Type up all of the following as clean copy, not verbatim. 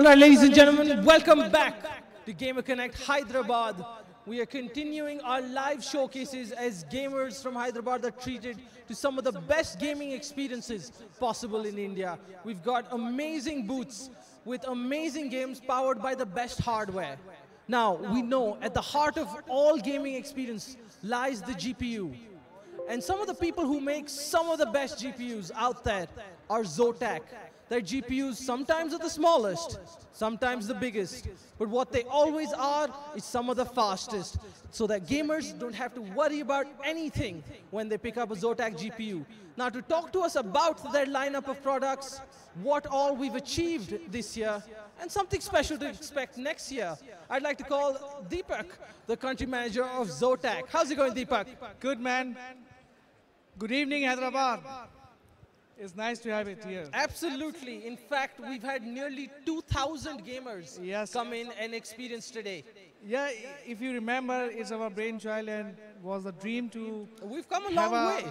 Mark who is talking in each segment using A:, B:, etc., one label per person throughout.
A: Alright, ladies and gentlemen, welcome back to Gamer Connect Hyderabad. We are continuing our live showcases as gamers from Hyderabad are treated to some of the best gaming experiences possible in India. We've got amazing booths with amazing games powered by the best hardware. Now, we know at the heart of all gaming experience lies the GPU. And some of the people who make some of the best GPUs out there are Zotac. Their GPUs sometimes are the smallest, sometimes the biggest, but what they always are is some of the fastest, so that gamers don't have to worry about anything when they pick up a Zotac GPU. Now, to talk to us about their lineup of products, what all we've achieved this year, and something special to expect next year, I'd like to call Deepak, the country manager of Zotac. How's it going, Deepak?
B: Good, man. Good evening, Hyderabad. It's nice to have it here.
A: Absolutely. In fact, we've had nearly 2,000 gamers come in and experience today.
B: Yeah, if you remember, it's our brainchild and was a dream to
A: We've come a long way.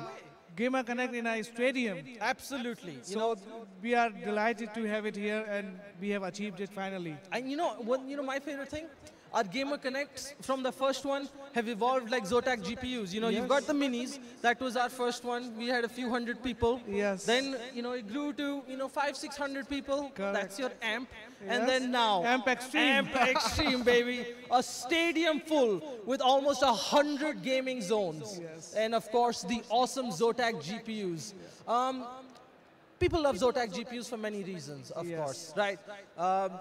B: Gamer Connect in a stadium.
A: Absolutely.
B: So we are delighted to have it here, and we have achieved it finally.
A: And you know my favorite thing? Our Gamer Connects from the first one have evolved like Zotac GPUs. You know, you've got the minis. That was our first one. We had a few hundred people.
B: Yes.
A: Then, it grew to, 500-600 people.
B: Correct.
A: That's your amp. And then now,
B: Amp Extreme.
A: Amp Extreme, baby. A stadium full with almost 100 gaming zones.
B: Yes.
A: And of course, the awesome Zotac GPUs. People love Zotac GPUs for many reasons, of course, right?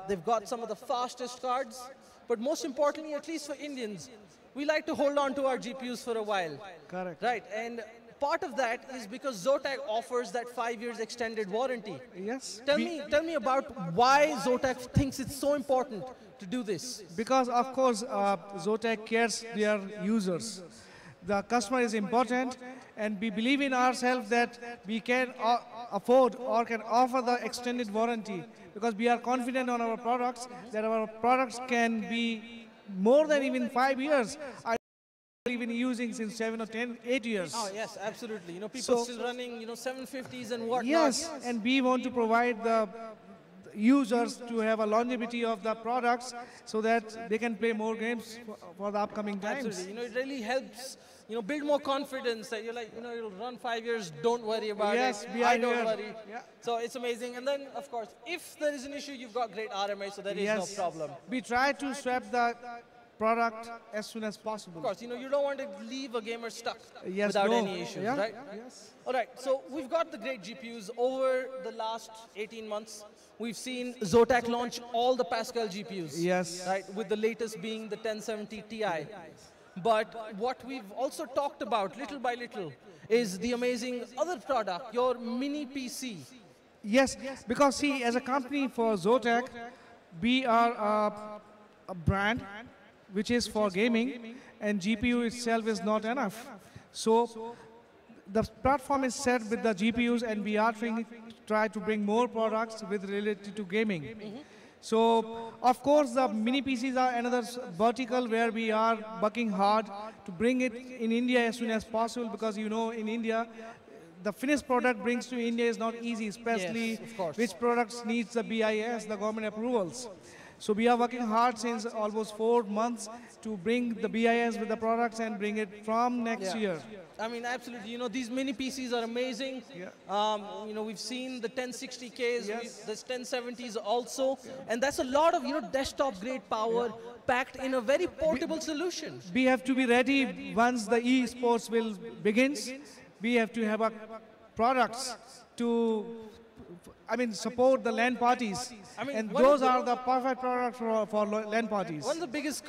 A: They've got some of the fastest cards. But most importantly, at least for Indians, we like to hold on to our GPUs for a while.
B: Correct.
A: Right, and part of that is because Zotac offers that 5 years extended warranty.
B: Yes.
A: Tell me about why Zotac thinks it's so important to do this.
B: Because, of course, Zotac cares their users. The customer is important, and we believe in ourselves that we can afford or can offer the extended warranty, because we are confident on our products that our products can be more than even 5 years. I even using since 7 or 10, 8 years.
A: Oh yes, absolutely. People still running 750s and whatnot.
B: Yes, and we want to provide the users to have a longevity of the products so that they can play more games for the upcoming times.
A: Absolutely. It really helps build more confidence that you're like, it'll run 5 years, don't worry about it. I don't worry.
B: Yeah.
A: So it's amazing. And then, of course, if there is an issue, you've got great RMA, so there is no problem.
B: We try to swap the product as soon as possible.
A: Of course, you don't want to leave a gamer stuck
B: Yes,
A: without any issues,
B: Yeah.
A: right?
B: Yes.
A: All right, so we've got the great GPUs over the last 18 months. We've seen Zotac launch all the Pascal GPUs.
B: Yes.
A: Right, with the latest being the 1070 Ti. But what we've also talked about little by little is the amazing other product, your mini PC.
B: Yes, because see, as a company for Zotac, we are a brand which is for gaming, and GPU itself is not enough. So the platform is set with the GPUs, and we are try to bring more products with related to gaming. So, of course, the mini PCs are another vertical where we are working hard to bring it in India as soon as possible, because in India, the finished product brings to India is not easy, especially which products needs the BIS, the government approvals. So we are working hard since almost 4 months to bring the BIS with the products and bring it from next year.
A: I mean, absolutely. These mini PCs are amazing. We've seen the 1060Ks, the 1070s also, and that's a lot of desktop-grade power packed in a very portable solution.
B: We have to be ready once the esports will begins. We have to have products to support the LAN parties. And those are the perfect products for LAN parties.
A: One of the biggest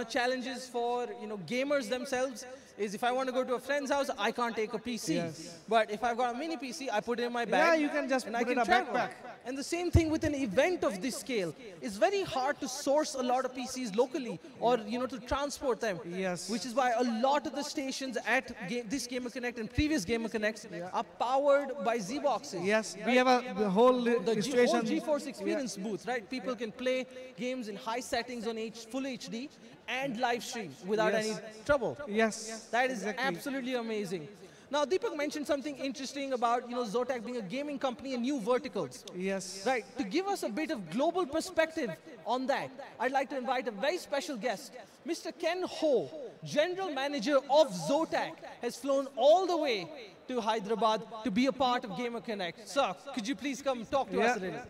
A: challenges for gamers themselves is if I want to go to a friend's house, I can't take a PC.
B: Yes.
A: But if I've got a mini PC, I put it in my bag.
B: Yeah, you can just put it in a backpack.
A: And the same thing with an event of this scale. It's very hard to source a lot of PCs locally or to transport them.
B: Yes.
A: Which is why a lot of the stations at this Gamer Connect and previous Gamer Connects are powered by Z boxes.
B: Yes,
A: right?
B: we have the whole
A: whole
B: situation.
A: GeForce experience booth, right? People can play games in high settings on full HD and live stream without any trouble.
B: Yes.
A: That is absolutely amazing. Now, Deepak mentioned something interesting about Zotac being a gaming company and new verticals.
B: Yes.
A: Right. To give us a bit of global perspective on that, I'd like to invite a very special guest, Mr. Ken Ho, General Manager of Zotac, has flown all the way to Hyderabad to be a part of Gamer Connect. Sir, could you please come talk to us a little?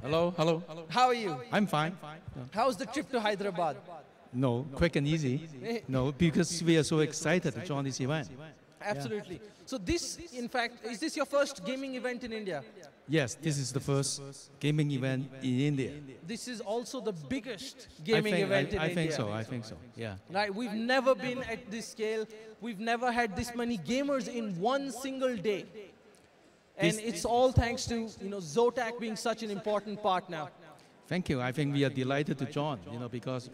C: Hello, hello.
A: How are you?
C: I'm fine.
A: How's the trip to Hyderabad?
C: No, quick and easy. No, because we are so excited to join this event.
A: Absolutely. So this, in fact, is this your first gaming event in India?
C: Yes, this is the first gaming event in India.
A: This is also the biggest gaming event in India.
C: I think so, yeah.
A: Right, we've never been at this scale. We've never had this many gamers in one single day. And it's all thanks to Zotac being such an important part now.
C: Thank you. I think we are delighted to join, because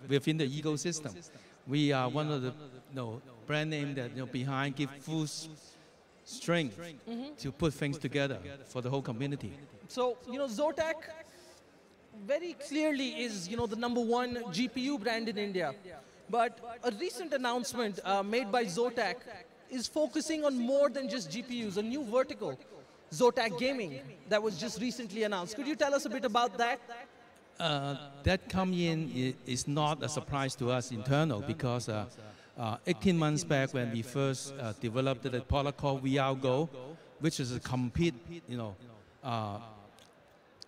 C: within the ecosystem, we are one of the brand name that behind give full strength to put things together for the whole community.
A: So Zotac very clearly is the #1 GPU brand in India, but a recent announcement made by Zotac is focusing on more than just GPUs, a new vertical, Zotac Gaming, that was just recently announced. Could you tell us a bit about that?
C: That come in is not a surprise to us internal because 18 months back when we first developed the product called VR Go, which is a complete,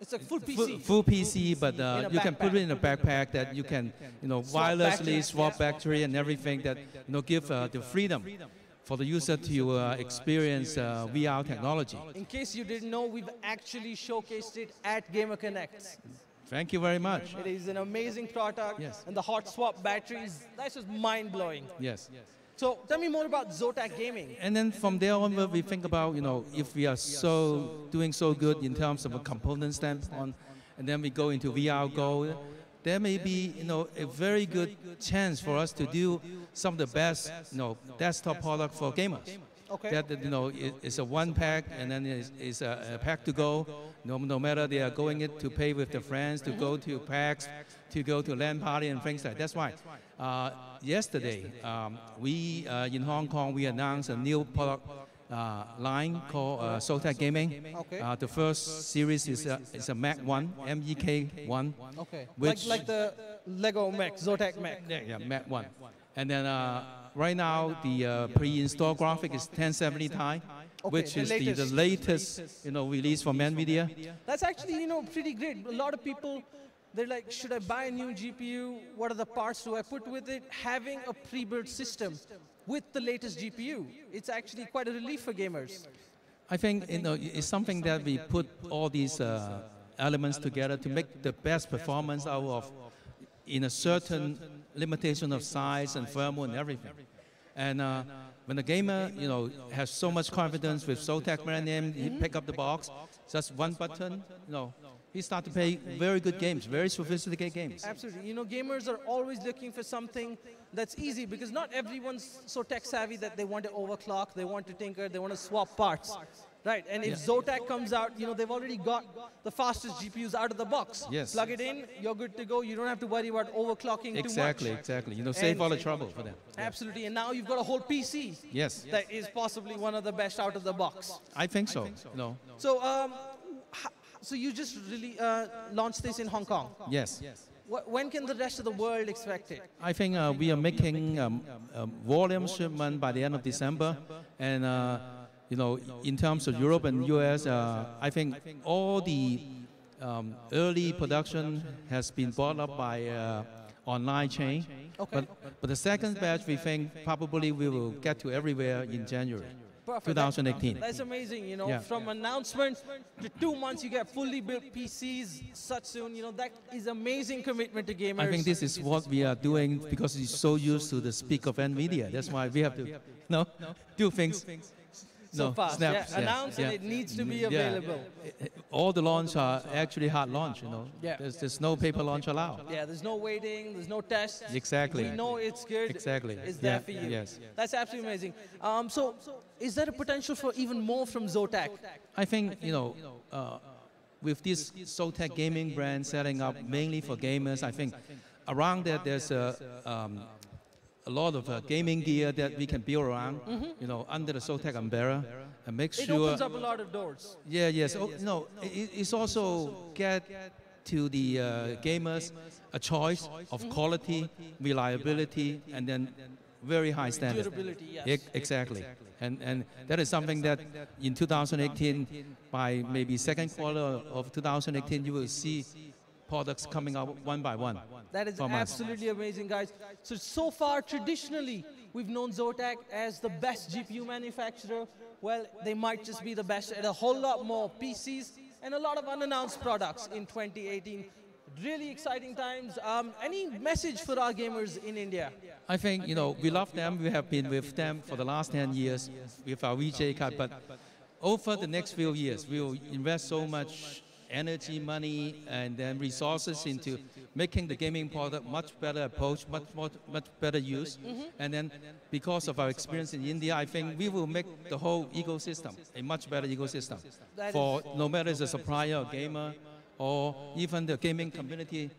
A: it's a full PC.
C: Full PC, but you can put it in a backpack that you can, wirelessly swap battery and everything that, give the freedom for the user to experience VR technology.
A: In case you didn't know, we've actually showcased it at Gamer Connect.
C: Thank you very much.
A: It is an amazing product,
C: yes.
A: And the hot swap batteries, that's just mind-blowing.
C: Yes.
A: So tell me more about Zotac Gaming.
C: And then from there onward, we think about, if we are doing so good in terms of a component standpoint, and then we go into VR Go, there may be, a very good chance for us to do some of the best, desktop product for gamers.
A: Okay.
C: That, it's a one pack, and then it's a pack to go. No matter they are going it to play with their friends, to go to packs, to go to LAN party and things like that. That's why yesterday we in Hong Kong we announced a new product line called Zotac Gaming.
A: Okay.
C: The first series is a Mac 1, MEK1.
A: Okay.
C: Which
A: like the Lego Mac, Zotac Mac.
C: Yeah, Mac 1. And then right now the pre-installed graphic is 1070 Ti.
A: Okay,
C: which is the latest release from NVIDIA.
A: That's actually pretty great. A lot of people, they're like, should I buy a new GPU? What are the parts do I put with it? Having a pre-built system with the latest GPU, it's actually quite a relief for gamers.
C: I think it's something that we put all these elements together to make the best performance out of in a certain limitation of size and firmware and everything. And when the gamer, has so much confidence with Zotac brand name, he pick up the box, just one button, he start to play very good games, very sophisticated games.
A: Absolutely. Gamers are always looking for something that's easy because not everyone's so tech savvy that they want to overclock, they want to tinker, they want to swap parts. Right, and if Zotac comes out, they've already got the fastest GPUs out of the box.
C: Yes.
A: Plug it in, you're good to go. You don't have to worry about overclocking too much.
C: Exactly. Save all the trouble for them.
A: Absolutely, and now you've got a whole PC.
C: Yes.
A: That is possibly one of the best out of the box.
C: I think so.
A: So, so you just really launched this in Hong Kong.
C: Yes.
A: When can the rest of the world expect it?
C: I think we are making volume shipment by the end of December, and in terms of Europe and US, I think all the early production has been brought up by online chain.
A: Okay.
C: But the second batch, we think probably we will get to everywhere in January.
A: Perfect.
C: 2018.
A: That's amazing,
C: Yeah.
A: From announcement to 2 months, you get fully built PCs such soon, that is amazing commitment to gamers.
C: I think this is what we are doing because we're so used to the speak of NVIDIA. That's why we have to do things
A: so fast.
C: snaps,
A: Announce and it needs to be available.
C: All the launch are actually hard launch,
A: Yeah.
C: There's no paper launch allowed.
A: Yeah, there's no waiting, there's no tests.
C: Exactly.
A: We know it's good.
C: Exactly.
A: It's there for you.
C: Yes.
A: That's absolutely amazing. So, is there a potential for even more from Zotac?
C: I think, with this Zotac Gaming brand setting up mainly for gamers, I think around that there's a lot of gaming gear that we can build around, you know, under the Zotac umbrella, and make
A: It
C: sure.
A: opens up a lot of doors.
C: Yeah, yes. Oh, no, it's also get to the gamers a choice of quality, reliability, and then very high standard.
A: Durability, yes.
C: Exactly. And that is something that in 2018, by maybe second quarter of 2018, you will see products coming out one by one.
A: That is
C: from us.
A: absolutely amazing, guys. So far, traditionally, we've known Zotac as the best GPU manufacturer. Well, they might just be the best at a whole lot more PCs and a lot of unannounced products in 2018. Really exciting times. Any message for our gamers in India?
C: I think, you know, we love them. We have been with them for the last 10 years with our VJ card. But over the next few years, we will invest so much energy, money, and then resources into making the gaming product much better approach, much better use. And then because of our experience in India, I think we will make the whole ecosystem a much better ecosystem for no matter it's a supplier or gamer or even the gaming community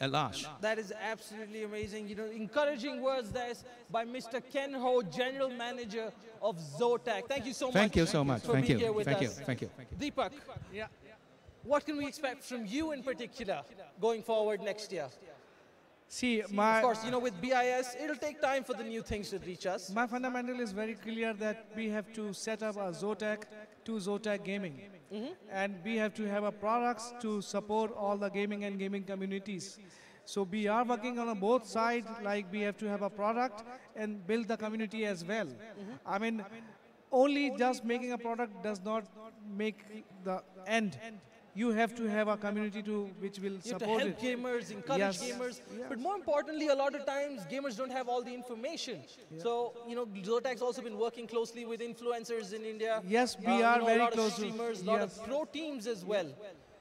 C: at large.
A: That is absolutely amazing. You know, encouraging words there by Mr. Ken Ho, General Manager of Zotac. Thank you so much.
C: Thank you so much.
A: For
C: Thank
A: being
C: you.
A: here with
C: Thank you.
A: us.
C: Thank you.
A: Deepak,
B: Yeah.
A: what can we expect from you in particular going forward next year?
B: See,
A: Of course, you know, with BIS, it'll take time for the new things to reach us.
B: my fundamental is very clear that we have to set up a Zotac to Zotac Gaming. And we have to have a products to support all the gaming and gaming communities. So we are working on a both sides, like we have to have a product and build the community as well. I mean, only just making a product does not make the end. You have to have a community which will
A: You have to
B: support
A: help
B: it.
A: gamers, encourage
B: Yes.
A: gamers. But more importantly, a lot of times, gamers don't have all the information. So, you know, Zotac's also been working closely with influencers in India.
B: Yes, we
A: you
B: are
A: know,
B: very
A: a lot
B: close
A: of
B: to-
A: streamers, a lot
B: yes.
A: of pro teams as well.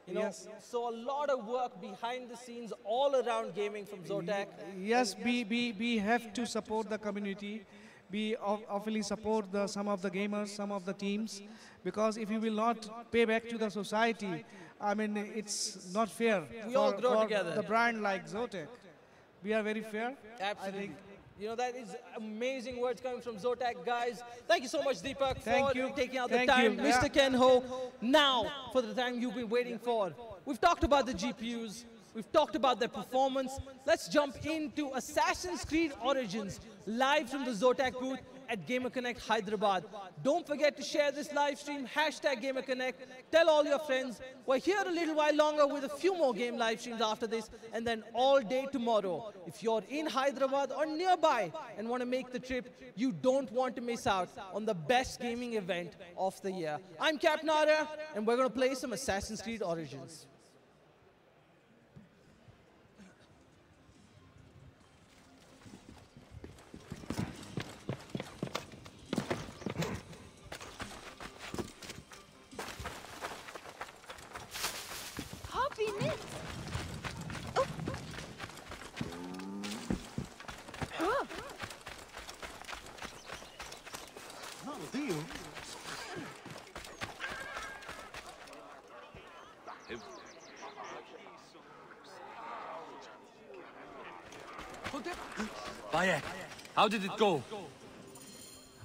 A: You know,
B: Yes.
A: so a lot of work behind the scenes all around gaming from Zotac.
B: Yes, we have to support the community. We awfully support some of the gamers, some of the teams, because if you will not pay back to the society, I mean, it's not fair
A: We all grow
B: for
A: together.
B: the brand like Zotac. We are very fair.
A: Absolutely. You know, that is amazing words coming from Zotac, guys. Thank you so much, Deepak,
B: Thank
A: for
B: you.
A: taking out
B: Thank
A: the time.
B: you.
A: Mr.
B: Yeah.
A: Ken Ho, now for the time you've been waiting for. We've talked about the GPUs. We've talked about their performance. Let's jump into Assassin's Creed Origins, live from the Zotac booth at Gamer Connect Hyderabad. Don't forget to share this live stream, hashtag Gamer Connect. Tell all your friends. We're here a little while longer with a few more game live streams after this, and then all day tomorrow. If you're in Hyderabad or nearby and want to make the trip, you don't want to miss out on the best gaming event of the year. I'm Cap Nara, and we're going to play some Assassin's Creed Origins.
D: Happiness. Oh. Oh.
E: Bayek, how did it go?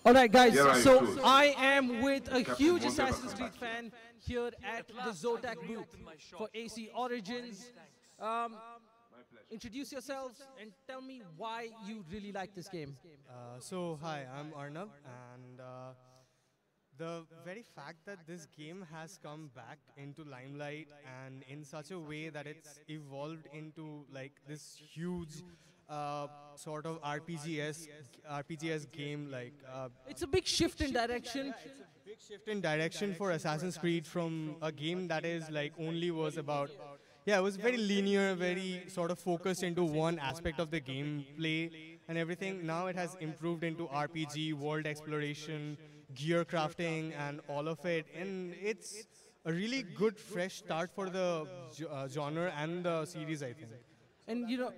A: All right, guys,
F: Yeah, right,
A: so
F: cool.
A: I am with a huge
F: won't ever
A: Assassin's
F: come
A: Creed fan here at the Zotac booth for AC Origins. Introduce yourselves and tell me why you really like this game.
G: Hi, I'm Arnab, and the very fact that this game has come back into limelight and in such a way that it's evolved into like this huge sort of RPGs game, like
A: It's a big shift in direction.
G: big shift in direction for Assassin's Creed from a game that is like only was about, yeah, it was very linear, very sort of focused into one aspect of the gameplay and everything. Now it has improved into RPG, world exploration, gear crafting, and all of it. And it's a really good fresh start for the genre and the series, I think.
A: And you know,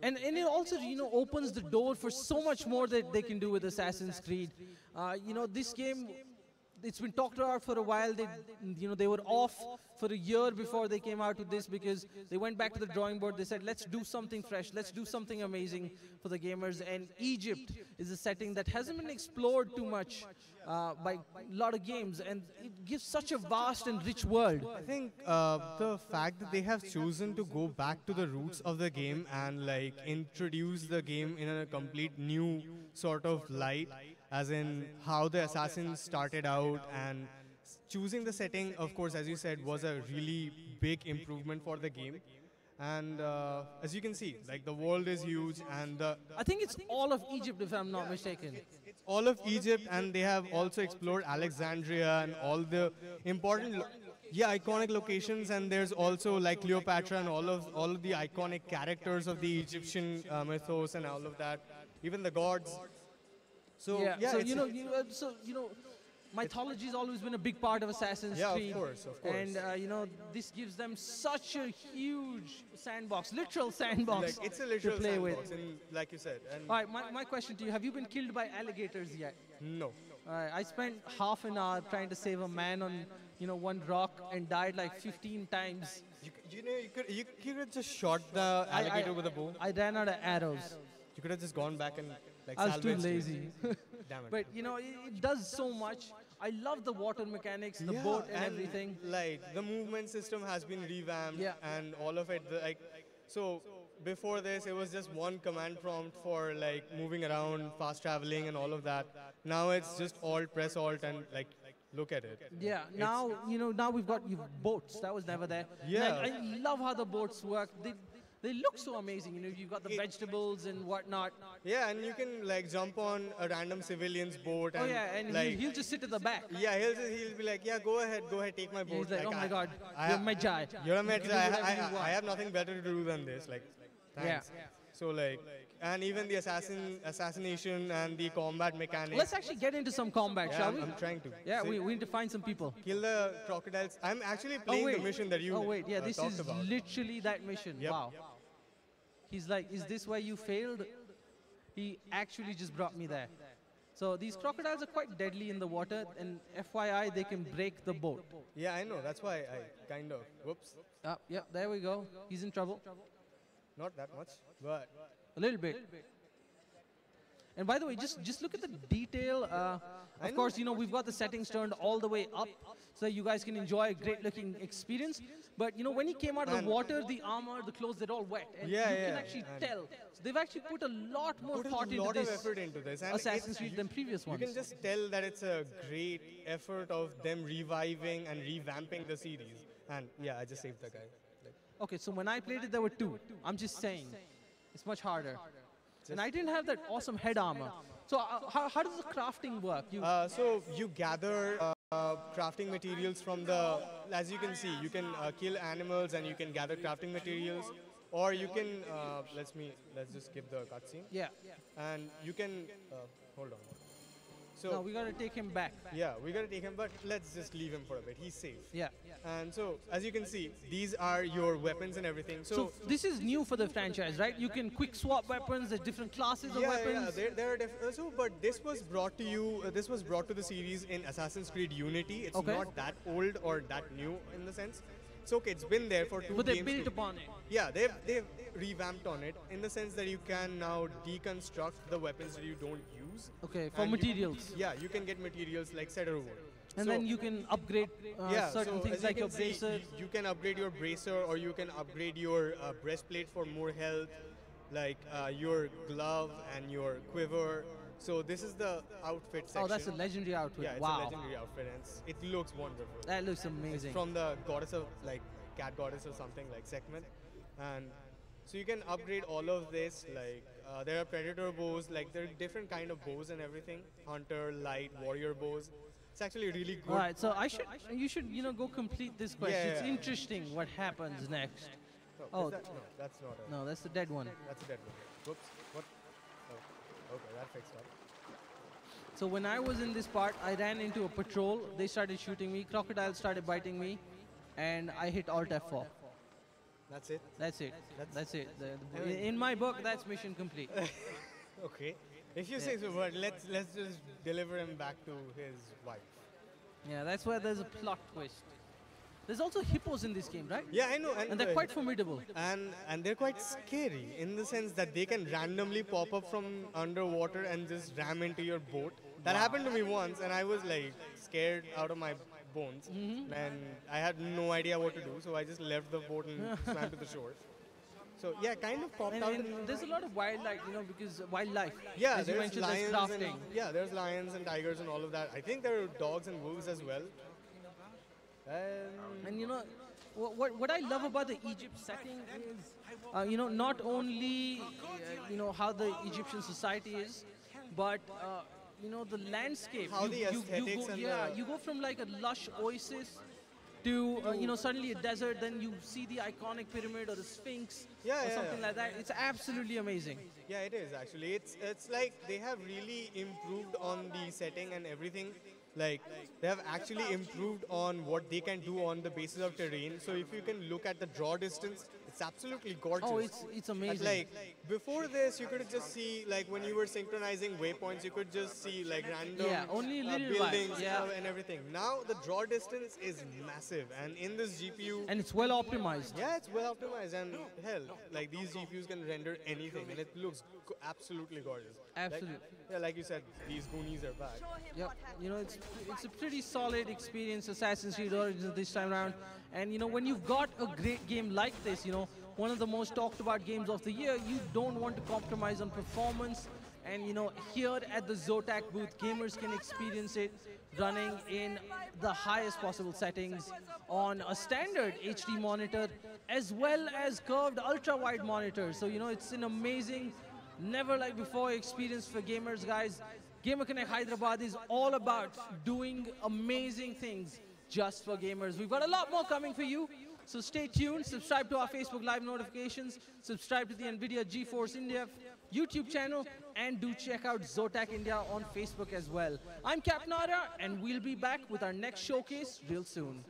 A: and it also opens the door for so much more that they can do with Assassin's Creed. You know, this game, it's been talked about for a while. They were off for a year before they came out with this because they went back to the drawing board. They said, let's do something fresh. Let's do something amazing for the gamers. And Egypt is a setting that hasn't been explored too much by a lot of games. And it gives such a vast and rich world.
G: I think the fact that they have chosen to go back to the roots of the game and like introduce the game in a complete new sort of light, as in how the assassins started out, and choosing the setting, of course, as you said, was a really big improvement for the game. And as you can see, like the world is huge, and
A: I think it's all of Egypt, if I'm not mistaken.
G: it's all of Egypt, and they have also explored Alexandria and all the important, iconic locations. And there's also like Cleopatra and all of the iconic characters of the Egyptian mythos and all of that, even the gods. So mythology has always been a big part of Assassin's Creed. Of course.
A: And this gives them such a huge sandbox, literal sandbox,
G: Like, it's a literal
A: to play
G: sandbox,
A: with.
G: and like you said. And
A: All right, my question to you: have you been killed by alligators yet?
G: no.
A: I spent half an hour trying to save a man on one rock and died like 15 times.
G: You could have just shot the alligator with a bow.
A: I ran out of arrows.
G: You could have just gone back and like
A: I was too
G: salvaged it.
A: lazy.
G: Damn it.
A: But it does so much. I love the water mechanics, the boat and everything.
G: Like the movement system has been revamped,
A: Yeah.
G: and all of it. So before this, it was just one command prompt for like moving around, fast traveling, and all of that. Now it's just Alt, press Alt, and like look at it.
A: Yeah, now we've got boats. That was never there.
G: Yeah.
A: And I love how the boats work. They look so amazing. You've got the vegetables and whatnot.
G: Yeah, and you can like jump on a random civilian's boat.
A: Oh
G: And,
A: yeah, and
G: like,
A: he'll just sit at the back.
G: yeah, he'll be like, yeah, go ahead, take my boat.
A: He's like, oh my God,
G: I-
A: you're Magi.
G: You're a
A: You can
G: Magi.
A: do whatever you want.
G: I have nothing better to do than this. Like, thanks.
A: Yeah.
G: So like, and even the assassination and the combat mechanics.
A: Let's actually get into some combat,
G: Yeah,
A: shall we?
G: I'm trying to.
A: Yeah,
G: See,
A: we need to find some people.
G: kill the crocodiles. I'm actually playing the mission that you
A: Oh wait, yeah, this
G: talked
A: is
G: about.
A: literally that mission.
G: Yep.
A: Wow. He's like, is this why you failed? He actually just brought me there. So these crocodiles are quite deadly in the water, and FYI, they can break the boat.
G: Yeah, I know. That's why I kind of. Whoops.
A: Yeah, there we go. He's in trouble.
G: Not that much, but
A: A little bit. And by the way, just look at the detail.
G: I
A: Of course, we've got the settings turned all the way up so you guys can enjoy a great looking experience. But when he came out of the
G: And-
A: water, the armor, the clothes, they're all wet. And
G: Yeah,
A: you can
G: yeah,
A: actually
G: and-
A: tell. So they've actually put a lot more
G: put
A: thought
G: a
A: into
G: lot of
A: this
G: effort into this. And
A: Assassin's
G: it's-
A: Creed than previous
G: You
A: ones.
G: can just tell that it's a great effort of them reviving and revamping the series. And yeah, I just saved the guy. Like,
A: Okay, so when I played it, there were 2. I'm just saying. It's much harder. And I didn't have that awesome head armor. So how does the crafting work?
G: so you gather crafting materials from as you can see, you can kill animals and you can gather crafting materials, or you can let's just skip the cutscene,
A: Yeah.
G: and you can hold on. So
A: No, we got to take him back.
G: yeah, we gotta take him, but let's just leave him for a bit. He's safe.
A: Yeah.
G: And so as you can see, these are your weapons and everything.
A: So this is new for the franchise, right? You can quick swap weapons. There's different classes of weapons.
G: there are but this was brought to you. This was brought to the series in Assassin's Creed Unity. It's
A: Okay.
G: not that old or that new in the sense. It's okay. It's been there for 2
A: But they
G: games.
A: built upon it.
G: Yeah, they've revamped on it in the sense that you can now deconstruct the weapons that you don't use.
A: Okay, for
G: And
A: materials.
G: you can get materials like cedar wood.
A: And
G: So-
A: then you can upgrade certain
G: so
A: things
G: as you
A: like
G: can
A: your
G: see,
A: bracer.
G: you can upgrade your bracer, or you can upgrade your breastplate for more health, like your glove and your quiver. So this is the outfit section.
A: Oh, that's a legendary outfit.
G: Yeah, it's
A: wow.
G: a legendary outfit, and it looks wonderful.
A: That looks
G: It's
A: amazing.
G: from the goddess of, like, cat goddess or something, like Sekhmet. And so you can upgrade all of this, like, there are predator bows, like there are different kind of bows and everything. Hunter, light, warrior bows. It's actually really good.
A: All right, so you should go complete this quest.
G: Yeah,
A: It's
G: yeah.
A: interesting what happens next.
G: No,
A: Oh,
G: is that, no, that's not a,
A: No, that's the dead one.
G: that's a dead one. Whoops, what? Oh, okay, that fixed up.
A: So when I was in this part, I ran into a patrol. They started shooting me. Crocodiles started biting me, and I hit Alt F4.
G: That's it?
A: That's it.
G: That's-
A: That's it.
G: I mean-
A: In my book, that's mission complete.
G: Okay. If you say so, but let's just deliver him back to his wife.
A: Yeah, that's where there's a plot twist. There's also hippos in this game, right?
G: Yeah, I know.
A: And they're quite formidable.
G: And they're quite scary in the sense that they can randomly pop up from underwater and just ram into your boat. That happened to me once, and I was like scared out of my bones, and I had no idea what to do, so I just left the boat and swam to the shore. So yeah, kind of popped out.
A: And there's a lot of wildlife, you know, because wildlife.
G: Yeah,
A: as you
G: there's
A: mentioned,
G: lions
A: there's
G: and
A: crafting.
G: yeah, there's lions and tigers and all of that. I think there are dogs and wolves as well.
A: And you know, what I love about the Egypt setting is, you know, not only you know how the Egyptian society is, but you know the landscape.
G: How the aesthetics
A: go,
G: and
A: yeah,
G: the-
A: you go from like a lush oasis to you know suddenly a desert, then you see the iconic pyramid or the Sphinx or something like that. It's absolutely amazing.
G: Yeah, it is actually. It's like they have really improved on the setting and everything. Like they have actually improved on what they can do on the basis of terrain. So if you can look at the draw distance, it's absolutely gorgeous.
A: Oh, it's amazing.
G: Like before this, you could just see like when you were synchronizing waypoints, you could just see like random
A: only little while,
G: buildings
A: yeah.
G: and everything. Now the draw distance is massive, and in this GPU,
A: And it's well optimized.
G: yeah, it's well optimized, and hell, like these GPUs can render anything, and it looks absolutely gorgeous.
A: Absolutely.
G: Like, yeah, like you said, these Goonies are back.
A: Yep. You know, it's a pretty solid experience, Assassin's Creed Origins this time around. And you know, when you've got a great game like this, you know, one of the most talked about games of the year, you don't want to compromise on performance. And you know, here at the Zotac booth, gamers can experience it running in the highest possible settings on a standard HD monitor as well as curved ultra-wide monitors. So you know, it's an amazing, never like before experience for gamers, guys. Gamer Connect Hyderabad is all about doing amazing things just for gamers. We've got a lot more coming for you, so stay tuned. Subscribe to our Facebook Live notifications, subscribe to the NVIDIA GeForce India YouTube channel, and do check out Zotac India on Facebook as well. I'm Cap Nara, and we'll be back with our next showcase real soon.